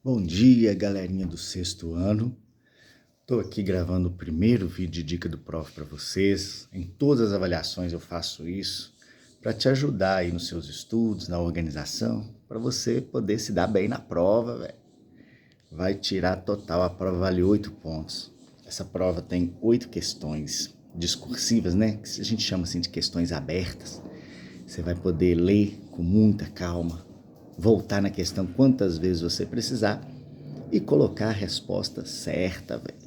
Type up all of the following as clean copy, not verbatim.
Bom dia, galerinha do sexto ano. Estou aqui gravando o primeiro vídeo de dica do prof para vocês. Em todas as avaliações eu faço isso para te ajudar aí nos seus estudos, na organização, para você poder se dar bem na prova, velho. Vai tirar total, a prova vale 8 pontos. Essa prova tem 8 questões discursivas, né? Que a gente chama assim de questões abertas. Você vai poder ler com muita calma, voltar na questão quantas vezes você precisar e colocar a resposta certa, velho.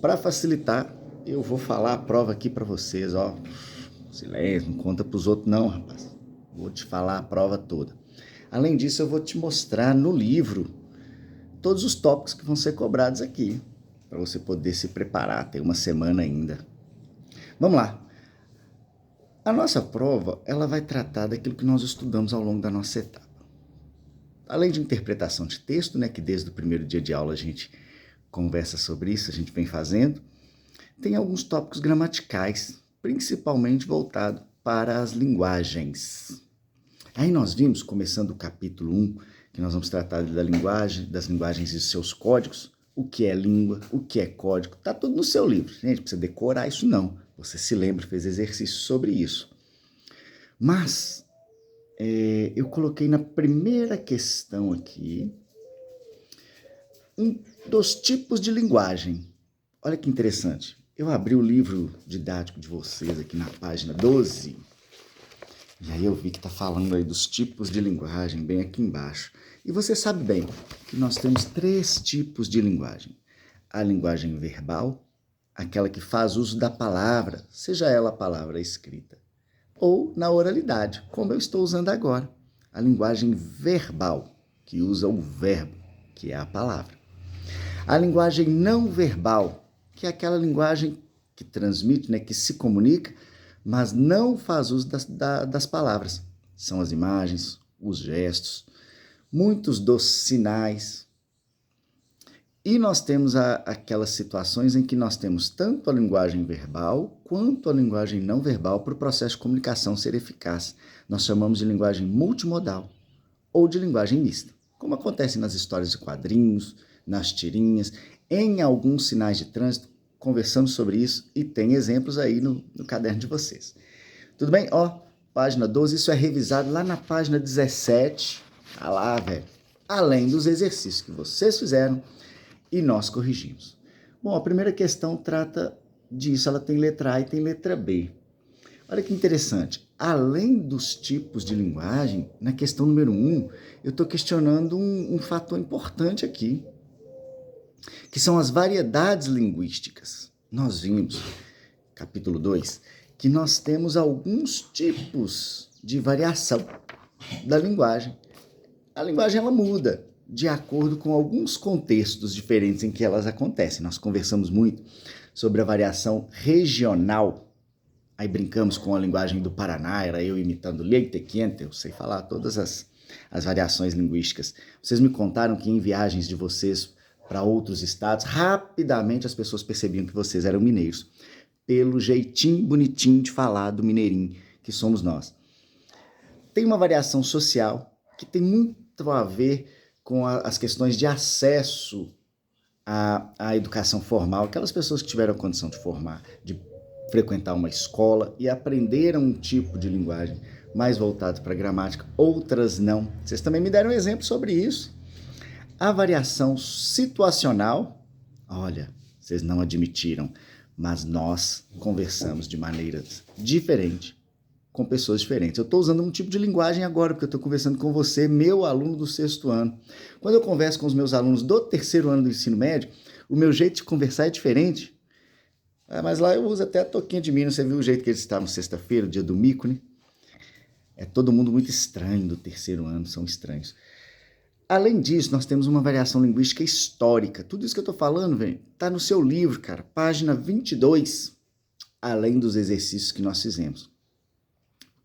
Para facilitar, eu vou falar a prova aqui para vocês, ó. Silêncio, não conta pros outros não, rapaz. Vou te falar a prova toda. Além disso, eu vou te mostrar no livro todos os tópicos que vão ser cobrados aqui, para você poder se preparar, tem uma semana ainda. Vamos lá. A nossa prova, ela vai tratar daquilo que nós estudamos ao longo da nossa etapa. Além de interpretação de texto, né, que desde o primeiro dia de aula a gente conversa sobre isso, a gente vem fazendo, tem alguns tópicos gramaticais, principalmente voltado para as linguagens. Aí nós vimos, começando o capítulo 1, que nós vamos tratar da linguagem, das linguagens e seus códigos, o que é língua, o que é código, tá tudo no seu livro. Gente, não precisa decorar isso não, você se lembra, fez exercício sobre isso. Mas eu coloquei na primeira questão aqui um dos tipos de linguagem. Olha que interessante. Eu abri o livro didático de vocês aqui na página 12. E aí eu vi que está falando aí dos tipos de linguagem, bem aqui embaixo. E você sabe bem que nós temos 3 tipos de linguagem. A linguagem verbal, aquela que faz uso da palavra, seja ela a palavra escrita, ou na oralidade, como eu estou usando agora. A linguagem verbal, que usa o verbo, que é a palavra. A linguagem não verbal, que é aquela linguagem que transmite, né, que se comunica, mas não faz uso das palavras. São as imagens, os gestos, muitos dos sinais. E nós temos aquelas situações em que nós temos tanto a linguagem verbal quanto a linguagem não verbal para o processo de comunicação ser eficaz. Nós chamamos de linguagem multimodal ou de linguagem mista, como acontece nas histórias de quadrinhos, nas tirinhas, em alguns sinais de trânsito. Conversamos sobre isso e tem exemplos aí no caderno de vocês. Tudo bem? Ó, página 12, isso é revisado lá na página 17. Ah lá, velho. Além dos exercícios que vocês fizeram e nós corrigimos. Bom, a primeira questão trata disso, ela tem letra A e tem letra B. Olha que interessante, além dos tipos de linguagem, na questão número 1, eu estou questionando um fator importante aqui, que são as variedades linguísticas. Nós vimos, capítulo 2, que nós temos alguns tipos de variação da linguagem. A linguagem ela muda de acordo com alguns contextos diferentes em que elas acontecem. Nós conversamos muito sobre a variação regional. Aí brincamos com a linguagem do Paraná, era eu imitando Leite Quente, eu sei falar todas as variações linguísticas. Vocês me contaram que em viagens de vocês para outros estados, rapidamente as pessoas percebiam que vocês eram mineiros, pelo jeitinho bonitinho de falar do mineirinho que somos nós. Tem uma variação social que tem muito a ver com as questões de acesso à educação formal, aquelas pessoas que tiveram a condição de formar, de frequentar uma escola e aprenderam um tipo de linguagem mais voltado para a gramática, outras não. Vocês também me deram um exemplo sobre isso. A variação situacional, olha, vocês não admitiram, mas nós conversamos de maneiras diferentes com pessoas diferentes. Eu estou usando um tipo de linguagem agora, porque eu estou conversando com você, meu aluno do 6º ano. Quando eu converso com os meus alunos do 3º ano do ensino médio, o meu jeito de conversar é diferente. Mas lá eu uso até a toquinha de Minas. Você viu o jeito que eles estavam sexta-feira, dia do mico, né? É todo mundo muito estranho do 3º ano, são estranhos. Além disso, nós temos uma variação linguística histórica. Tudo isso que eu estou falando, velho, está no seu livro, cara, página 22, além dos exercícios que nós fizemos.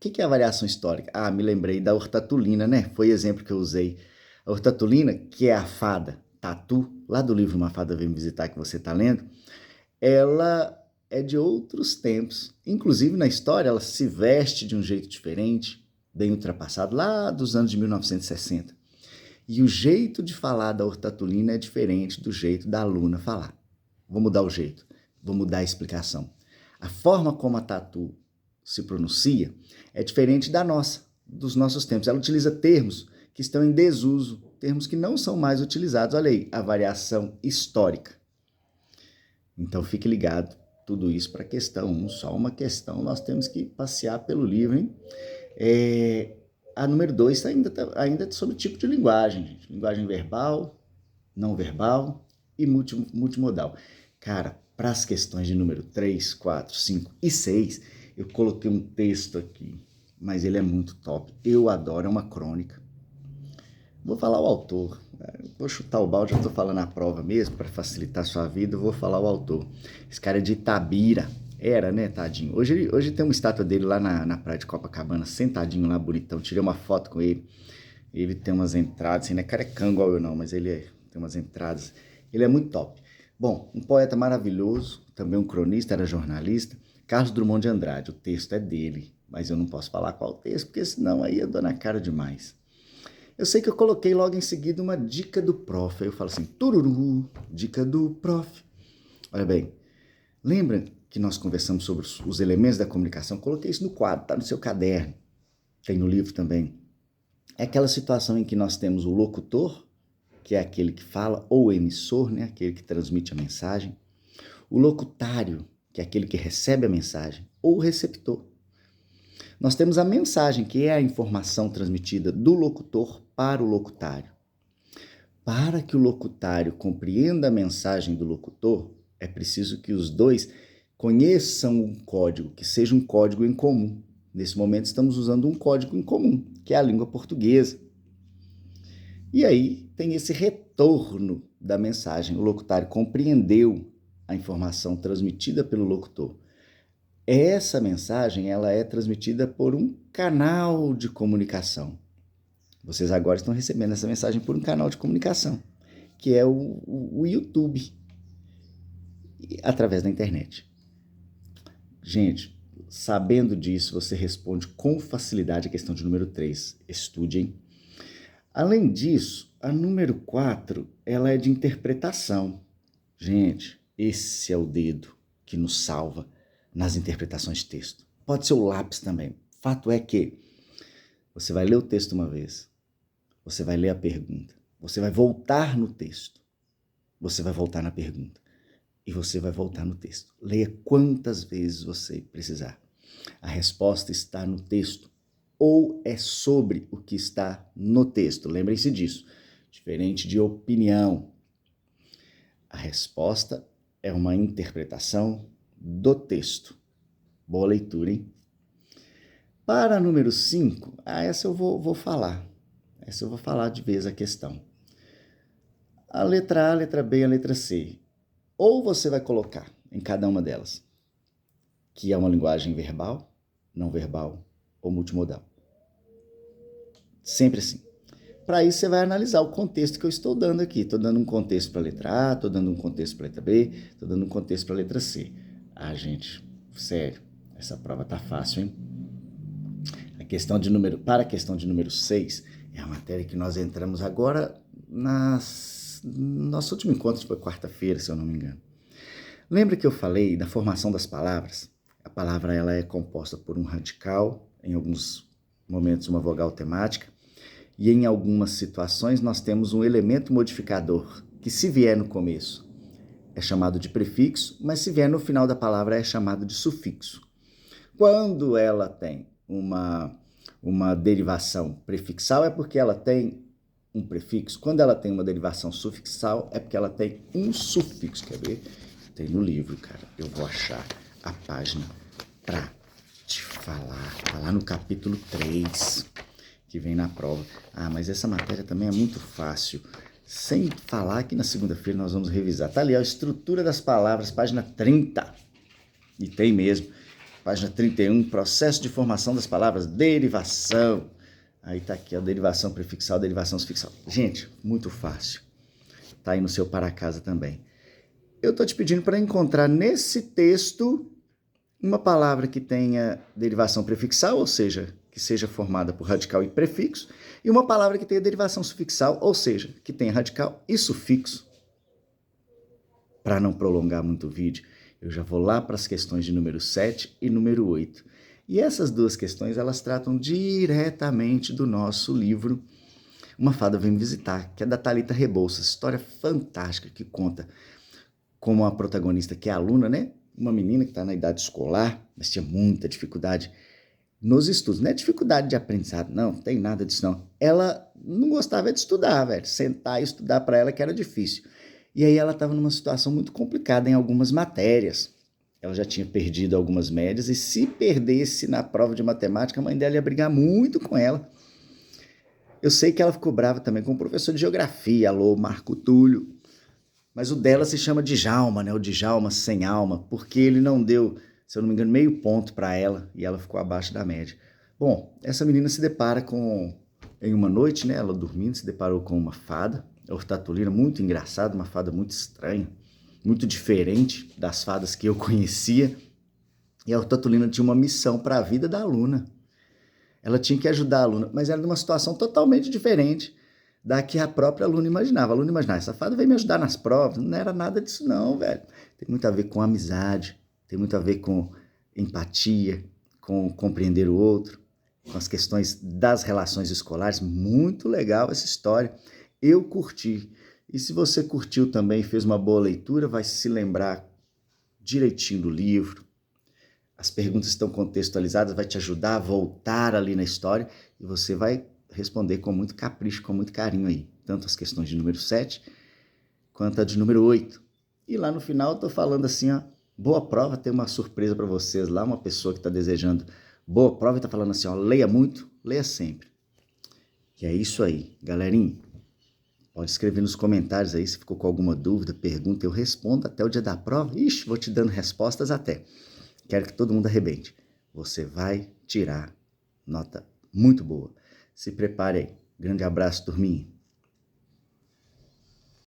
O que é a variação histórica? Ah, me lembrei da ortatulina, né? Foi exemplo que eu usei. A ortatulina, que é a fada Tatu, lá do livro Uma Fada Vem Me Visitar, que você está lendo, ela é de outros tempos. Inclusive, na história, ela se veste de um jeito diferente, bem ultrapassado, lá dos anos de 1960. E o jeito de falar da ortatulina é diferente do jeito da aluna falar. Vou mudar o jeito, vou mudar a explicação. A forma como a Tatu se pronuncia é diferente da nossa, dos nossos tempos. Ela utiliza termos que estão em desuso, termos que não são mais utilizados. Olha aí, a variação histórica. Então fique ligado, tudo isso para a questão 1, só uma questão, nós temos que passear pelo livro, hein? A número 2 ainda sobre tipo de linguagem, gente. Linguagem verbal, não verbal e multimodal. Cara, para as questões de número 3, 4, 5 e 6, eu coloquei um texto aqui, mas ele é muito top. Eu adoro, é uma crônica. Vou falar o autor. Vou chutar o balde, já estou falando a prova mesmo, para facilitar a sua vida, eu vou falar o autor. Esse cara é de Itabira. Era, né, tadinho? Hoje tem uma estátua dele lá na praia de Copacabana, sentadinho lá, bonitão. Tirei uma foto com ele. Ele tem umas entradas, assim, não é carecão igual eu não, mas ele tem umas entradas. Ele é muito top. Bom, um poeta maravilhoso, também um cronista, era jornalista, Carlos Drummond de Andrade. O texto é dele, mas eu não posso falar qual texto, porque senão aí eu dou na cara demais. Eu sei que eu coloquei logo em seguida uma dica do prof. Aí eu falo assim, tururu, dica do prof. Olha bem, lembra que nós conversamos sobre os elementos da comunicação? Coloquei isso no quadro, tá no seu caderno. Tem no livro também. É aquela situação em que nós temos o locutor, que é aquele que fala, ou o emissor, né, aquele que transmite a mensagem. O locutário, que é aquele que recebe a mensagem, ou o receptor. Nós temos a mensagem, que é a informação transmitida do locutor para o locutário. Para que o locutário compreenda a mensagem do locutor, é preciso que os dois conheçam um código, que seja um código em comum. Nesse momento estamos usando um código em comum, que é a língua portuguesa. E aí tem esse retorno da mensagem. O locutário compreendeu a informação transmitida pelo locutor. Essa mensagem ela é transmitida por um canal de comunicação. Vocês agora estão recebendo essa mensagem por um canal de comunicação, que é o YouTube, através da internet. Gente, sabendo disso, você responde com facilidade a questão de número 3. Estudem. Além disso, a número 4, ela é de interpretação. Gente, esse é o dedo que nos salva nas interpretações de texto. Pode ser o lápis também. Fato é que você vai ler o texto uma vez, você vai ler a pergunta, você vai voltar no texto, você vai voltar na pergunta e você vai voltar no texto. Leia quantas vezes você precisar. A resposta está no texto ou é sobre o que está no texto. Lembrem-se disso. Diferente de opinião. A resposta é uma interpretação do texto. Boa leitura, hein? Para número 5, essa eu vou falar. Essa eu vou falar de vez a questão. A letra A, a letra B e a letra C. Ou você vai colocar em cada uma delas, que é uma linguagem verbal, não verbal ou multimodal. Sempre assim. Para isso você vai analisar o contexto que eu estou dando aqui. Estou dando um contexto para a letra A, estou dando um contexto para a letra B, estou dando um contexto para a letra C. Ah, gente, sério, essa prova tá fácil, hein? Para a questão de número 6, é a matéria que nós entramos agora nosso último encontro, foi quarta-feira, se eu não me engano. Lembra que eu falei da formação das palavras? A palavra ela é composta por um radical, em alguns momentos uma vogal temática, e em algumas situações nós temos um elemento modificador, que se vier no começo é chamado de prefixo, mas se vier no final da palavra é chamado de sufixo. Quando ela tem uma derivação prefixal é porque ela tem um prefixo. Quando ela tem uma derivação sufixal é porque ela tem um sufixo. Quer ver? Tem no livro, cara. Eu vou achar a página para te falar. Tá lá no capítulo 3, que vem na prova. Ah, mas essa matéria também é muito fácil. Sem falar que na segunda-feira nós vamos revisar. Tá ali, a estrutura das palavras, página 30. E tem mesmo. Página 31, processo de formação das palavras, derivação. Aí tá aqui a derivação prefixal, derivação sufixal. Gente, muito fácil. Tá aí no seu para casa também. Eu tô te pedindo para encontrar nesse texto uma palavra que tenha derivação prefixal, ou seja, que que seja formada por radical e prefixo, e uma palavra que tenha derivação sufixal, ou seja, que tenha radical e sufixo. Para não prolongar muito o vídeo, eu já vou lá para as questões de número 7 e número 8. E essas duas questões, elas tratam diretamente do nosso livro Uma Fada Vem Me Visitar, que é da Thalita Rebouças, história fantástica que conta como a protagonista, que é a aluna, né? Uma menina que está na idade escolar, mas tinha muita dificuldade nos estudos. Não é dificuldade de aprendizado, não tem nada disso, não. Ela não gostava de estudar, velho. Sentar e estudar para ela que era difícil. E aí ela estava numa situação muito complicada em algumas matérias. Ela já tinha perdido algumas médias e se perdesse na prova de matemática, a mãe dela ia brigar muito com ela. Eu sei que ela ficou brava também com o professor de geografia, alô, Marco Túlio. Mas o dela se chama Djalma, né? O Djalma sem alma, porque ele não deu, se eu não me engano, meio ponto para ela e ela ficou abaixo da média. Bom, essa menina se depara em uma noite, né? Ela dormindo, se deparou com uma fada, a Hortatulina, muito engraçada, uma fada muito estranha, muito diferente das fadas que eu conhecia. E a Hortatulina tinha uma missão para a vida da aluna. Ela tinha que ajudar a aluna, mas era numa situação totalmente diferente da que a própria aluna imaginava. A aluna imaginava, essa fada veio me ajudar nas provas. Não era nada disso não, velho. Tem muito a ver com amizade, tem muito a ver com empatia, com compreender o outro, com as questões das relações escolares. Muito legal essa história. Eu curti. E se você curtiu também e fez uma boa leitura, vai se lembrar direitinho do livro. As perguntas estão contextualizadas, vai te ajudar a voltar ali na história e você vai responder com muito capricho, com muito carinho aí. Tanto as questões de número 7 quanto a de número 8. E lá no final eu tô falando assim, ó, boa prova, tem uma surpresa para vocês lá, uma pessoa que está desejando boa prova e tá falando assim, ó, leia muito, leia sempre. E é isso aí, galerinha. Pode escrever nos comentários aí se ficou com alguma dúvida, pergunta, eu respondo até o dia da prova. Ixi, vou te dando respostas até. Quero que todo mundo arrebente. Você vai tirar nota muito boa. Se prepare aí. Grande abraço, turminha.